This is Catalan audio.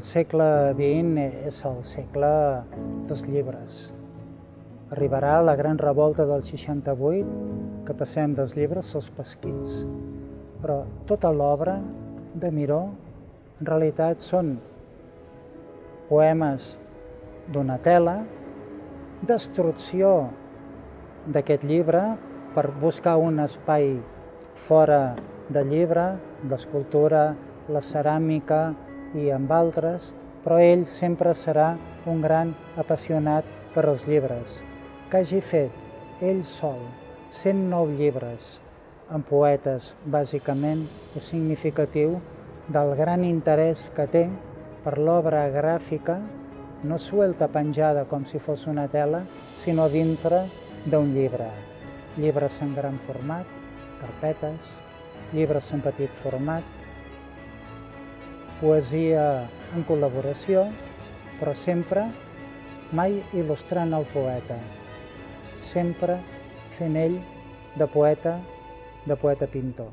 El segle XX és el segle dels llibres. Arribarà la gran revolta del 68, que passem dels llibres als pesquins. Però tota l'obra de Miró, en realitat, són poemes d'una tela, destrucció d'aquest llibre per buscar un espai fora del llibre, amb l'escultura, la ceràmica i amb altres, però ell sempre serà un gran apassionat per als llibres, que hagi fet ell sol 109 llibres amb poetes, bàsicament, és significatiu del gran interès que té per l'obra gràfica, no suelta penjada com si fos una tela, sinó dintre d'un llibre. Llibres en gran format, carpetes, llibres en petit format, poesia en col·laboració, però sempre mai il·lustrant el poeta, sempre fent ell de poeta pintor.